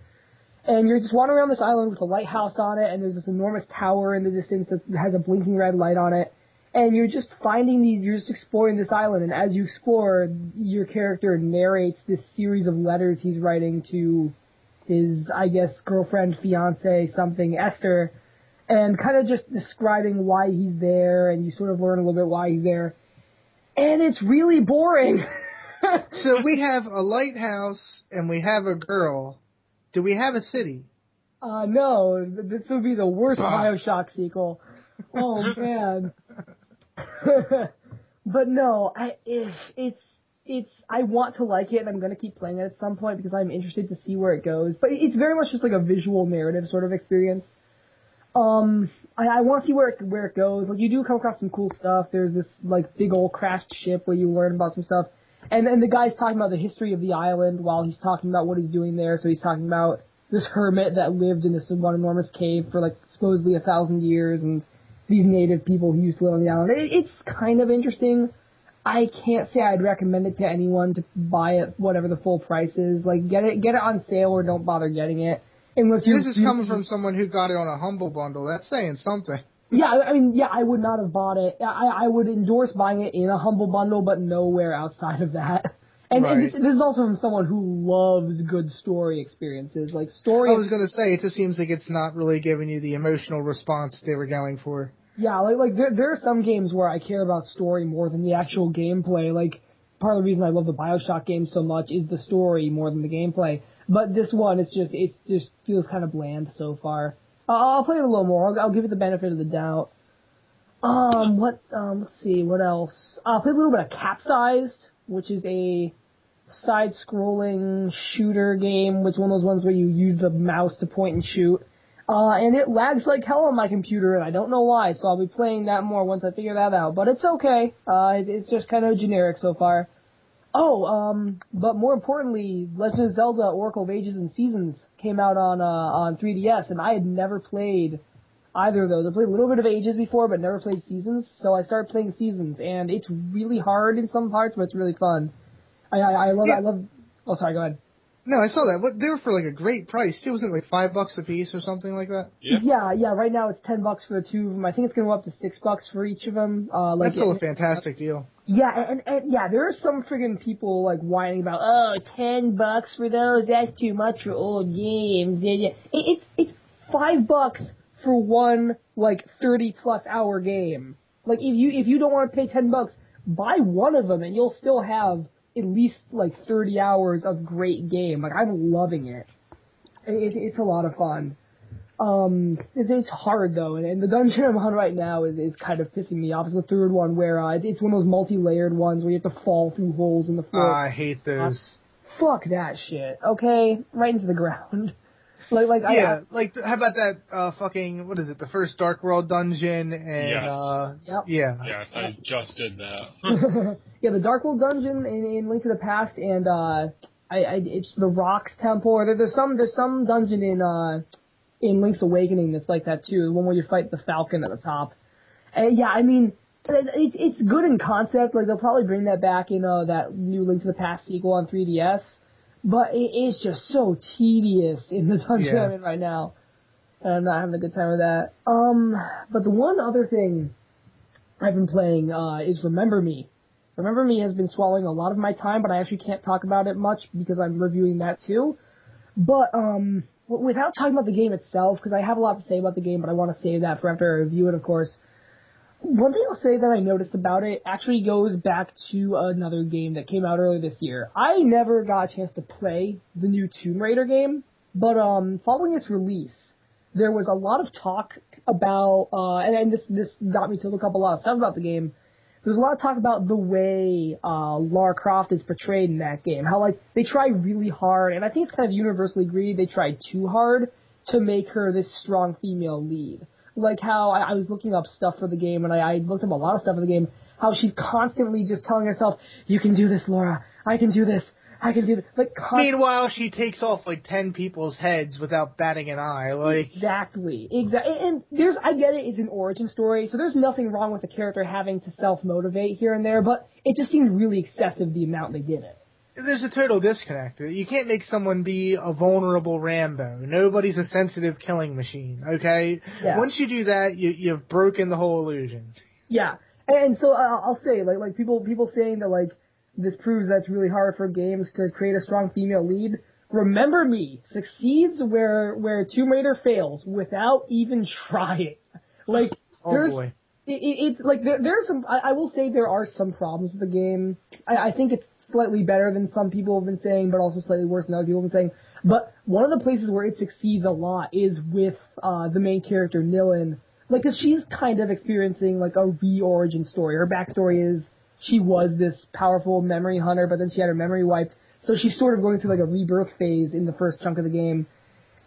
And you're just wandering around this island with a lighthouse on it, and there's this enormous tower in the distance that has a blinking red light on it. And you're just you're just exploring this island, and as you explore, your character narrates this series of letters he's writing to his, I guess, girlfriend, fiance, something, Esther, and kind of just describing why he's there, and you sort of learn a little bit why he's there. And it's really boring. So we have a lighthouse, and we have a girl. Do we have a city? No. This would be the worst BioShock sequel. Oh, man. But no, it's I want to like it, and I'm going to keep playing it at some point because I'm interested to see where it goes. But it's very much just like a visual narrative sort of experience. I want to see where it goes. Like, you do come across some cool stuff. There's this, like, big old crashed ship where you learn about some stuff. And then the guy's talking about the history of the island while he's talking about what he's doing there. So he's talking about this hermit that lived in this one enormous cave for, like, supposedly 1,000 years, and these native people who used to live on the island. It's kind of interesting. I can't say I'd recommend it to anyone to buy it whatever the full price is. Like, get it on sale or don't bother getting it. This is coming from someone who got it on a Humble Bundle. That's saying something. Yeah, I mean, I would not have bought it. I would endorse buying it in a Humble Bundle, but nowhere outside of that. And this is also from someone who loves good story experiences. Like, story... I was going to say, it just seems like it's not really giving you the emotional response they were going for. Yeah, like there are some games where I care about story more than the actual gameplay. Like, part of the reason I love the BioShock games so much is the story more than the gameplay. But this one, it just feels kind of bland so far. I'll play it a little more. I'll give it the benefit of the doubt. Let's see, what else? I'll play a little bit of Capsized, which is a side-scrolling shooter game, which is one of those ones where you use the mouse to point and shoot. And it lags like hell on my computer, and I don't know why, so I'll be playing that more once I figure that out. But it's okay. It's just kind of generic so far. But more importantly, Legend of Zelda Oracle of Ages and Seasons came out on 3DS, and I had never played either of those. I played a little bit of Ages before, but never played Seasons, so I started playing Seasons, and it's really hard in some parts, but it's really fun. I love... Oh, sorry, go ahead. No, I saw that. They were for like a great price too. Wasn't it like $5 a piece or something like that? Yeah. Right now it's $10 for the two of them. I think it's going to go up to $6 for each of them. That's still a fantastic deal. Yeah, and there are some friggin' people like whining about, $10 for those. That's too much for old games. It's $5 for one like 30+ hour game. Like if you don't want to pay $10, buy one of them and you'll still have at least like 30 hours of great game. Like, I'm loving it. It's a lot of fun. It's hard though, and the dungeon I'm on right now is kind of pissing me off. It's the third one where it's one of those multi-layered ones where you have to fall through holes in the floor. I hate those. Fuck that shit. Okay, right into the ground. How about that fucking, what is it, the first Dark World dungeon, and Yes. Yeah. Yes, I just did that. Yeah, the Dark World dungeon in Link to the Past, and it's the Rocks Temple, or there's some dungeon in Link's Awakening that's like that too, the one where you fight the Falcon at the top. And yeah, I mean, it's good in concept, like they'll probably bring that back in that new Link to the Past sequel on 3DS. But it is just so tedious in the dungeon I'm in right now. And I'm not having a good time with that. But the one other thing I've been playing is Remember Me. Remember Me has been swallowing a lot of my time, but I actually can't talk about it much because I'm reviewing that too. But without talking about the game itself, because I have a lot to say about the game, but I want to save that for after I review it, of course. One thing I'll say that I noticed about it actually goes back to another game that came out earlier this year. I never got a chance to play the new Tomb Raider game, but following its release, there was a lot of talk about, and this got me to look up a lot of stuff about the game. There's a lot of talk about the way Lara Croft is portrayed in that game. How, like, they try really hard, and I think it's kind of universally agreed they tried too hard to make her this strong female lead. Like how I was looking up stuff for the game, and I looked up a lot of stuff for the game, how she's constantly just telling herself, you can do this, Laura, I can do this, I can do this. Like, meanwhile, she takes off like 10 people's heads without batting an eye. Like Exactly. And I get it, it's an origin story, so there's nothing wrong with the character having to self-motivate here and there, but it just seemed really excessive the amount they did it. There's a total disconnect. You can't make someone be a vulnerable Rambo. Nobody's a sensitive killing machine, okay? Yeah. Once you do that, you've broken the whole illusion. Yeah. And so I'll say, like people saying that, like, this proves that it's really hard for games to create a strong female lead. Remember Me succeeds where Tomb Raider fails without even trying. Like, boy. It's like there's some. I will say there are some problems with the game. I think it's slightly better than some people have been saying, but also slightly worse than other people have been saying. But one of the places where it succeeds a lot is with the main character, Nilin. Like, 'cause she's kind of experiencing, like, a re-origin story. Her backstory is she was this powerful memory hunter, but then she had her memory wiped. So she's sort of going through like a rebirth phase in the first chunk of the game.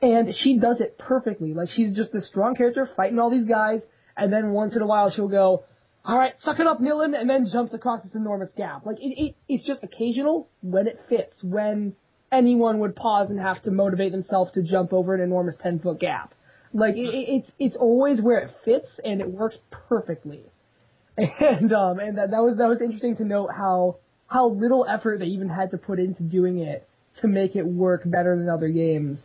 And she does it perfectly. Like, she's just this strong character fighting all these guys, and then once in a while she'll go, all right, suck it up, Nilin, and then jumps across this enormous gap. Like, it's just occasional when it fits, when anyone would pause and have to motivate themselves to jump over an enormous 10-foot gap. Like, it's always where it fits, and it works perfectly. And that was interesting to note how little effort they even had to put into doing it to make it work better than other games.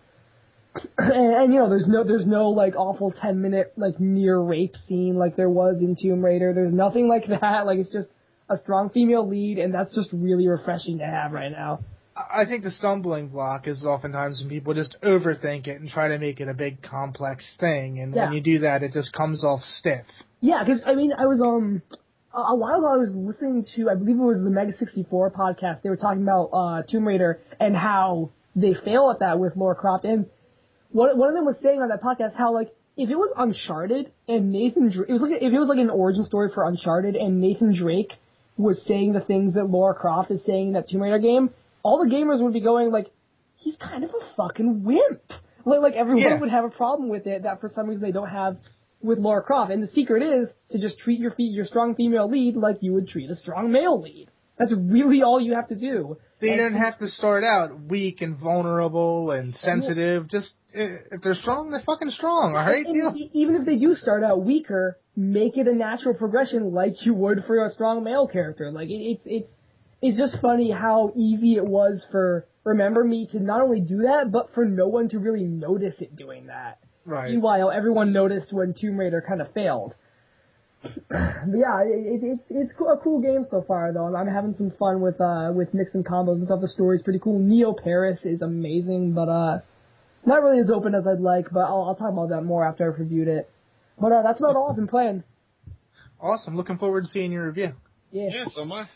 And you know, there's no like awful 10-minute like near rape scene like there was in Tomb Raider. There's nothing like that. Like, it's just a strong female lead, and that's just really refreshing to have right now. I think the stumbling block is oftentimes when people just overthink it and try to make it a big complex thing, and when you do that, it just comes off stiff. Yeah, because I mean, I was a while ago I was listening to, I believe it was the Mega 64 podcast. They were talking about Tomb Raider and how they fail at that with Lara Croft, and one of them was saying on that podcast how, like, if it was Uncharted and if it was like an origin story for Uncharted and Nathan Drake was saying the things that Lara Croft is saying in that Tomb Raider game, all the gamers would be going like, he's kind of a fucking wimp. Like everyone would have a problem with it that for some reason they don't have with Lara Croft. And the secret is to just treat your strong female lead like you would treat a strong male lead. That's really all you have to do. They don't have to start out weak and vulnerable and sensitive. Just, if they're strong, they're fucking strong, alright? Even if they do start out weaker, make it a natural progression like you would for a strong male character. Like, it's just funny how easy it was for Remember Me to not only do that, but for no one to really notice it doing that. Right. Meanwhile, everyone noticed when Tomb Raider kind of failed. But yeah, it's a cool game so far, though. I'm having some fun with mixing combos and stuff. The story's pretty cool. Neo Paris is amazing, but not really as open as I'd like. But I'll talk about that more after I've reviewed it. But that's about all I've been playing. Awesome. Looking forward to seeing your review. Yeah, so am I.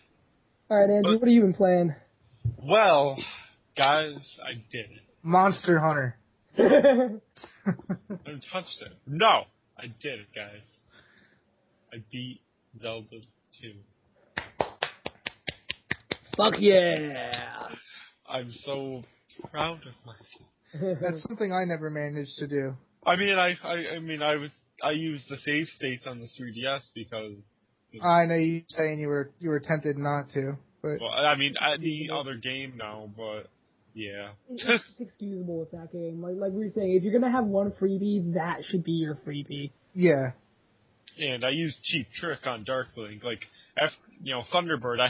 All right, Andrew, what have you been playing? Well, guys, I did it. Monster Hunter. I haven't touched it. No, I did it, guys. I beat Zelda 2. Fuck yeah! I'm so proud of myself. That's something I never managed to do. I mean, I used the save states on the 3DS because. I know you saying you were tempted not to, but. Well, I mean, the other game now, but yeah. It's excusable with that game. Like we were saying, if you're gonna have one freebie, that should be your freebie. Yeah. And I used Cheap Trick on Darkling. Like, Thunderbird,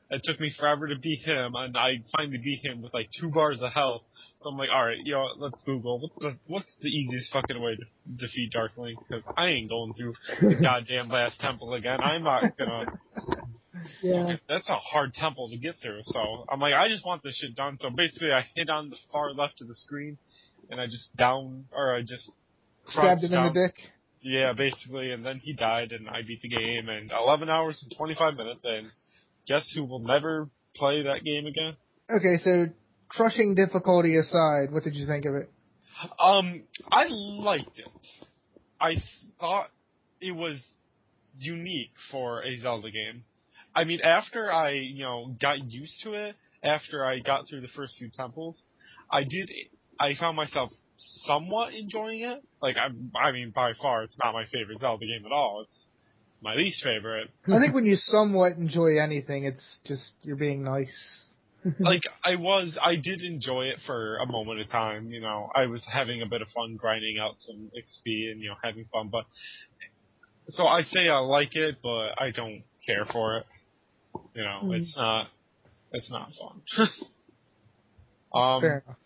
it took me forever to beat him, and I finally beat him with, like, 2 bars of health. So I'm like, alright, let's Google, what's the easiest fucking way to defeat Darkling? Because I ain't going through the goddamn last temple again. I'm not gonna... Yeah. That's a hard temple to get through, so I'm like, I just want this shit done. So basically, I hit on the far left of the screen, and I just stabbed him in the dick? Yeah, basically, and then he died, and I beat the game in 11 hours and 25 minutes, and guess who will never play that game again? Okay, so crushing difficulty aside, what did you think of it? I liked it. I thought it was unique for a Zelda game. I mean, after I, got used to it, after I got through the first few temples, I found myself somewhat enjoying it. Like, I mean, by far, it's not my favorite Zelda game at all. It's my least favorite. I think when you somewhat enjoy anything, it's just you're being nice. Like, I did enjoy it for a moment of time, I was having a bit of fun grinding out some XP and, having fun, but, so I say I like it, but I don't care for it. It's not fun. Fair enough.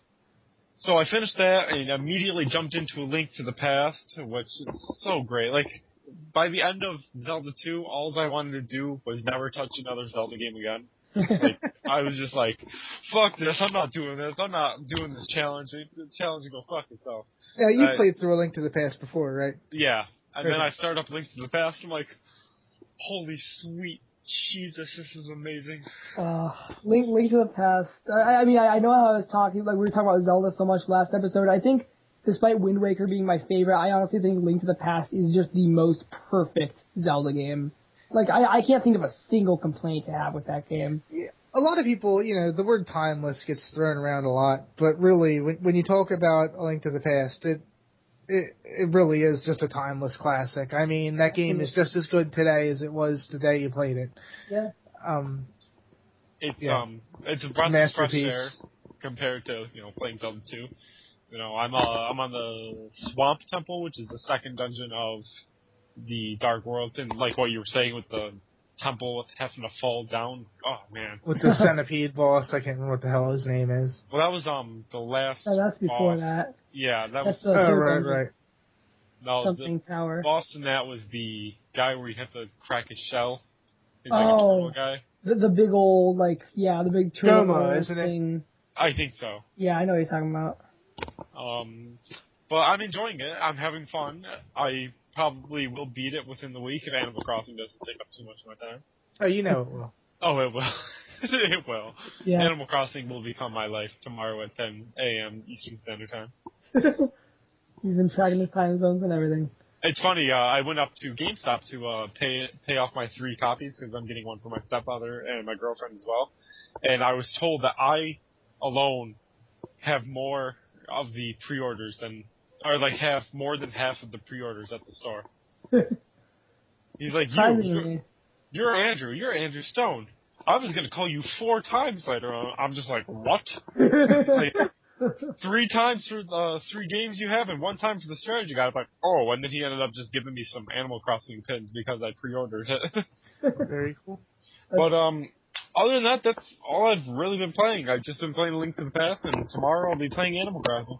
So I finished that and immediately jumped into A Link to the Past, which is so great. Like, by the end of Zelda 2, all I wanted to do was never touch another Zelda game again. Like, I was just like, fuck this, I'm not doing this, I'm not doing this challenge. The challenge will go fuck itself. Yeah, you played through A Link to the Past before, right? Yeah. And then I started up Link to the Past, I'm like, holy sweet Jesus, this is amazing. Link to the Past. I mean, I know how I was talking, like we were talking about Zelda so much last episode. I think, despite Wind Waker being my favorite, I honestly think Link to the Past is just the most perfect Zelda game. Like, I can't think of a single complaint to have with that game. Yeah. A lot of people, you know, the word timeless gets thrown around a lot, but really, when you talk about A Link to the Past, it really is just a timeless classic. I mean, that game is just as good today as it was the day you played it. Yeah. It's a breath of fresh air compared to, you know, playing Zelda 2. You know, I'm on the Swamp Temple, which is the second dungeon of the Dark World, and like what you were saying with the temple having to fall down. Oh man. With the centipede boss, I can't remember what the hell his name is. Well, that was the last. Oh, that's before boss. that. Yeah, that that's was. Right. No, something tower. Boss in that was the guy where you have to crack his shell. He's like a turtle guy. The big old the big turtle Goma, isn't thing. it? I think so. Yeah, I know what you're talking about. But I'm enjoying it. I'm having fun. I probably will beat it within the week if Animal Crossing doesn't take up too much of my time. Oh, you know it will. Oh, it will. It will. Yeah. Animal Crossing will become my life tomorrow at 10 a.m. Eastern Standard Time. He's been tracking his time zones and everything. It's funny, I went up to GameStop to pay off my 3 copies because I'm getting one for my stepfather and my girlfriend as well. And I was told that I alone have more of the pre-orders have more than half of the pre-orders at the store. He's like, you're Andrew Stone. I was going to call you 4 times later on. I'm just like, what? Like, 3 times for the 3 games you have and 1 time for the strategy guide. I'm like, oh, and then he ended up just giving me some Animal Crossing pins because I pre-ordered it. Very cool. But other than that, that's all I've really been playing. I've just been playing Link to the Past, and tomorrow I'll be playing Animal Crossing.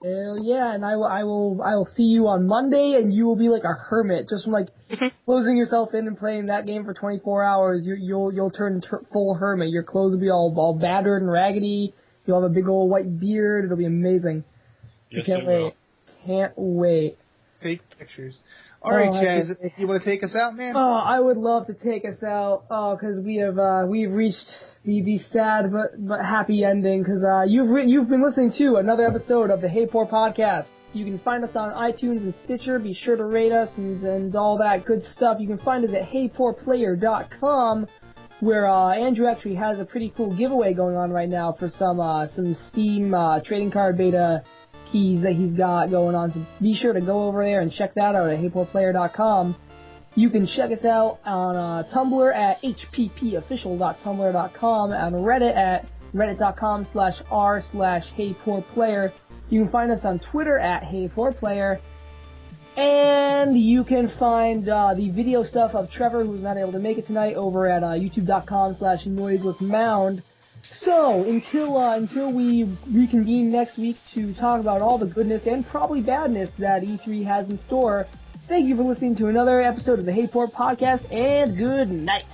Hell yeah, and I will see you on Monday, and you will be like a hermit, just from like closing yourself in and playing that game for 24 hours. You'll turn full hermit. Your clothes will be all battered and raggedy. You'll have a big old white beard. It'll be amazing. Yes, I can't wait. Can't wait. Take pictures. All right, Chaz, you want to take us out, man? Oh, I would love to take us out. Oh, because we've reached the sad but happy ending. Because you've been listening to another episode of the Hey Poor Podcast. You can find us on iTunes and Stitcher. Be sure to rate us and all that good stuff. You can find us at HeyPoorPlayer.com, where Andrew actually has a pretty cool giveaway going on right now for some Steam trading card beta keys that he's got going on. So be sure to go over there and check that out at HeyPoorPlayer.com. You can check us out on Tumblr at hppofficial.tumblr.com, and Reddit at reddit.com/r/HeyPoorPlayer. You can find us on Twitter at HeyPoorPlayer. And you can find the video stuff of Trevor, who's not able to make it tonight, over at youtube.com/noiselessmound. So, until we reconvene next week to talk about all the goodness and probably badness that E3 has in store, thank you for listening to another episode of the Hey Poor Podcast, and good night.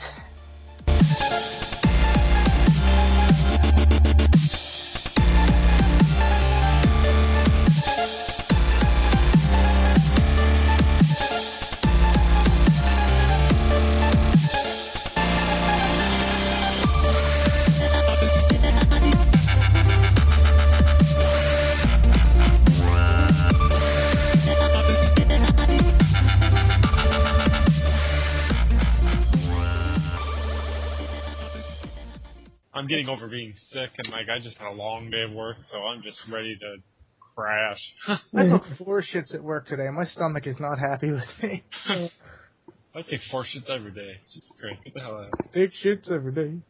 I'm getting over being sick, and I just had a long day of work, so I'm just ready to crash. I took 4 shits at work today. My stomach is not happy with me. I take 4 shits every day. Jesus Christ, get the hell out. Take shits every day.